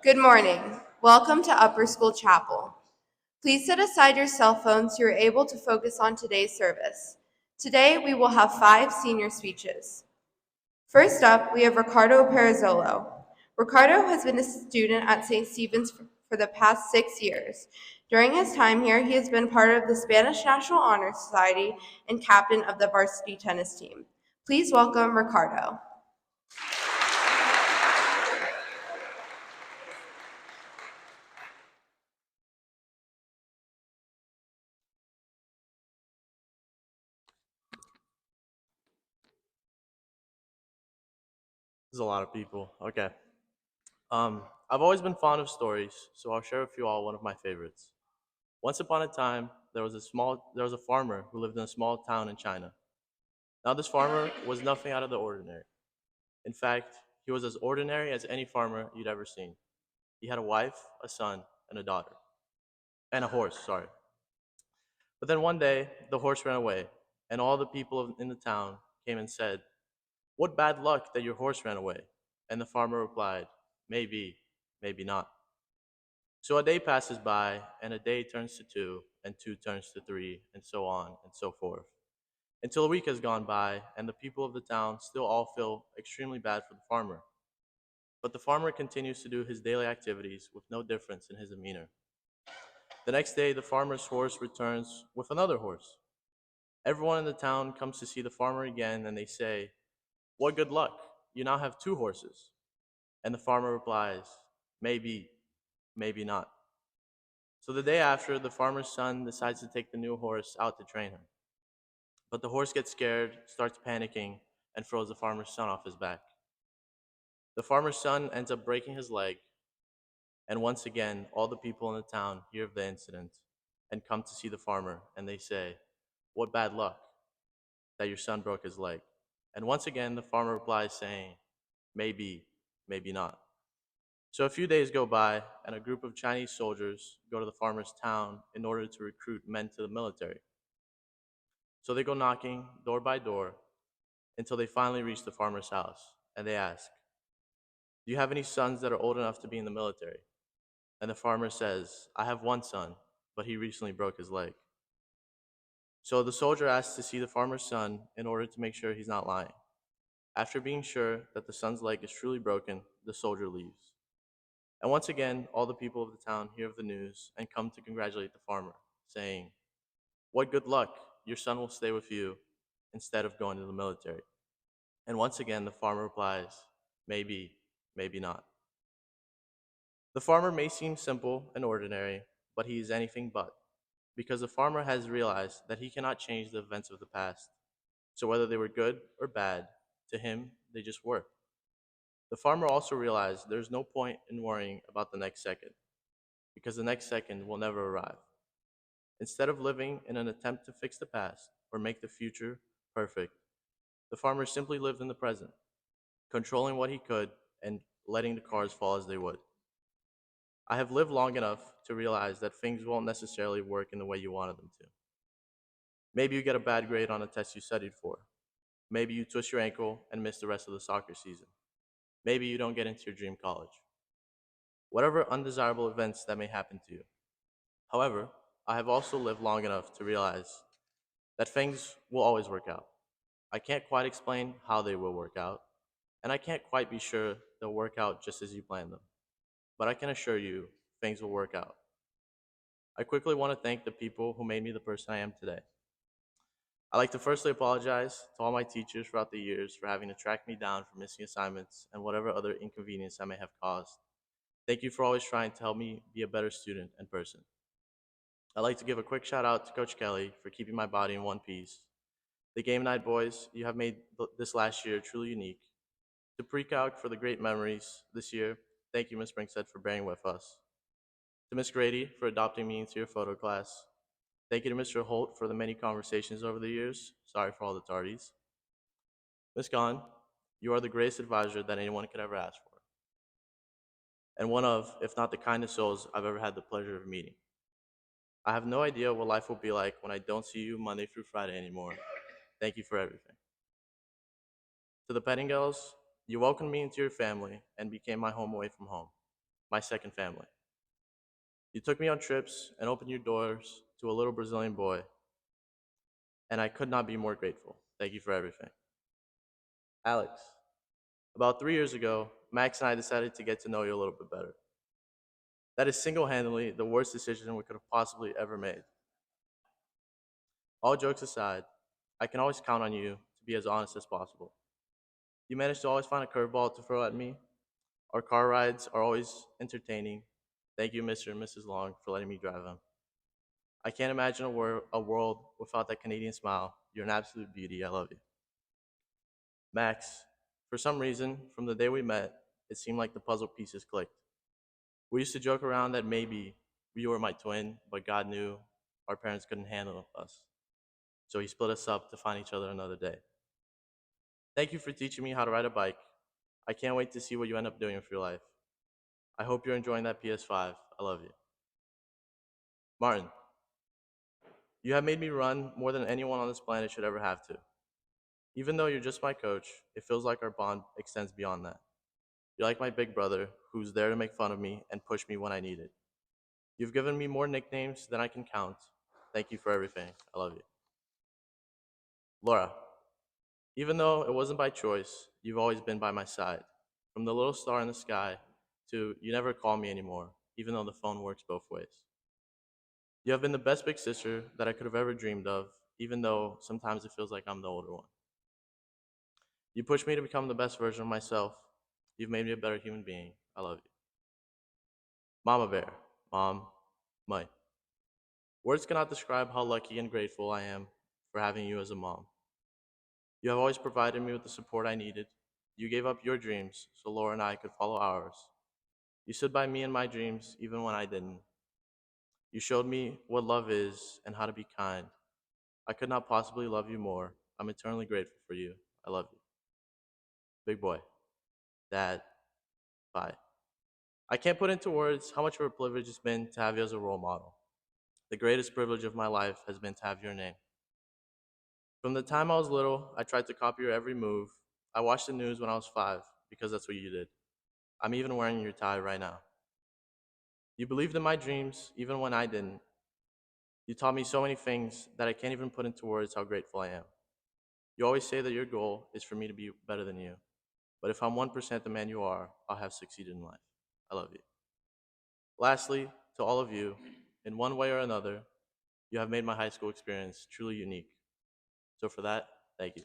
Good morning. Welcome to Upper School Chapel. Please set aside your cell phones so you're able to focus on today's service. Today we will have 5 senior speeches. First up, we have Ricardo Perazzolo. Ricardo has been a student at St. Stephen's for the past 6 years. During his time here, he has been part of the Spanish National Honor Society and captain of the varsity tennis team. Please welcome Ricardo. There's a lot of people. Okay. I've always been fond of stories, so I'll share with you all one of my favorites. Once upon a time, there was a farmer who lived in a small town in China. Now this farmer was nothing out of the ordinary. In fact, he was as ordinary as any farmer you'd ever seen. He had a wife, a son, and a daughter. And a horse, sorry. But then one day, the horse ran away, and all the people in the town came and said, "What bad luck that your horse ran away." And the farmer replied, "Maybe, maybe not." So a day passes by, and a day turns to two, and two turns to three, and so on and so forth. Until a week has gone by, and the people of the town still all feel extremely bad for the farmer. But the farmer continues to do his daily activities with no difference in his demeanor. The next day, the farmer's horse returns with another horse. Everyone in the town comes to see the farmer again, and they say, "What good luck! You now have two horses." And the farmer replies, "Maybe, maybe not." So the day after, the farmer's son decides to take the new horse out to train him. But the horse gets scared, starts panicking, and throws the farmer's son off his back. The farmer's son ends up breaking his leg, and once again, all the people in the town hear of the incident and come to see the farmer, and they say, "What bad luck that your son broke his leg." And once again, the farmer replies saying, "Maybe, maybe not." So a few days go by, and a group of Chinese soldiers go to the farmer's town in order to recruit men to the military. So they go knocking door by door until they finally reach the farmer's house, and they ask, "Do you have any sons that are old enough to be in the military?" And the farmer says, "I have one son, but he recently broke his leg." So the soldier asks to see the farmer's son in order to make sure he's not lying. After being sure that the son's leg is truly broken, the soldier leaves. And once again, all the people of the town hear of the news and come to congratulate the farmer, saying, "What good luck! Your son will stay with you instead of going to the military." And once again, the farmer replies, "Maybe, maybe not." The farmer may seem simple and ordinary, but he is anything but, because the farmer has realized that he cannot change the events of the past. So whether they were good or bad, to him, they just were. The farmer also realized there's no point in worrying about the next second, because the next second will never arrive. Instead of living in an attempt to fix the past or make the future perfect, the farmer simply lived in the present, controlling what he could and letting the cards fall as they would. I have lived long enough to realize that things won't necessarily work in the way you wanted them to. Maybe you get a bad grade on a test you studied for. Maybe you twist your ankle and miss the rest of the soccer season. Maybe you don't get into your dream college. Whatever undesirable events that may happen to you. However, I have also lived long enough to realize that things will always work out. I can't quite explain how they will work out, and I can't quite be sure they'll work out just as you plan them. But I can assure you, things will work out. I quickly want to thank the people who made me the person I am today. I'd like to firstly apologize to all my teachers throughout the years for having to track me down for missing assignments and whatever other inconvenience I may have caused. Thank you for always trying to help me be a better student and person. I'd like to give a quick shout out to Coach Kelly for keeping my body in one piece. The game night boys, you have made this last year truly unique. To Pre-Calc for the great memories this year, thank you, Ms. Brinkstead, for bearing with us. To Ms. Grady for adopting me into your photo class. Thank you to Mr. Holt for the many conversations over the years. Sorry for all the tardies. Ms. Gahn, you are the greatest advisor that anyone could ever ask for, and one of, if not the kindest souls I've ever had the pleasure of meeting. I have no idea what life will be like when I don't see you Monday through Friday anymore. Thank you for everything. To the Pettingales, you welcomed me into your family and became my home away from home. my second family. You took me on trips and opened your doors to a little Brazilian boy, and I could not be more grateful. Thank you for everything. Alex, about 3 years ago, Max and I decided to get to know you a little bit better. That is single handedly the worst decision we could have possibly ever made. All jokes aside, I can always count on you to be as honest as possible. You manage to always find a curveball to throw at me. Our car rides are always entertaining. Thank you, Mr. and Mrs. Long, for letting me drive them. I can't imagine a world without that Canadian smile. You're an absolute beauty. I love you. Max, for some reason, from the day we met, it seemed like the puzzle pieces clicked. We used to joke around that maybe you were my twin, but God knew our parents couldn't handle us. So he split us up to find each other another day. Thank you for teaching me how to ride a bike. I can't wait to see what you end up doing with your life. I hope you're enjoying that PS5. I love you. Martin, you have made me run more than anyone on this planet should ever have to. Even though you're just my coach, it feels like our bond extends beyond that. You're like my big brother who's there to make fun of me and push me when I need it. You've given me more nicknames than I can count. Thank you for everything. I love you. Laura, even though it wasn't by choice, you've always been by my side. From the little star in the sky to you never call me anymore, even though the phone works both ways. You have been the best big sister that I could have ever dreamed of, even though sometimes it feels like I'm the older one. You pushed me to become the best version of myself. You've made me a better human being. I love you. Mama Bear, Mom, Mike. Words cannot describe how lucky and grateful I am for having you as a mom. You have always provided me with the support I needed. You gave up your dreams so Laura and I could follow ours. You stood by me in my dreams even when I didn't. You showed me what love is and how to be kind. I could not possibly love you more. I'm eternally grateful for you. I love you. Big boy, Dad, bye. I can't put into words how much of a privilege it's been to have you as a role model. The greatest privilege of my life has been to have your name. From the time I was little, I tried to copy your every move. I watched the news when I was 5 because that's what you did. I'm even wearing your tie right now. You believed in my dreams even when I didn't. You taught me so many things that I can't even put into words how grateful I am. You always say that your goal is for me to be better than you. But if I'm 1% the man you are, I'll have succeeded in life. I love you. Lastly, to all of you, in one way or another, you have made my high school experience truly unique. So for that, thank you.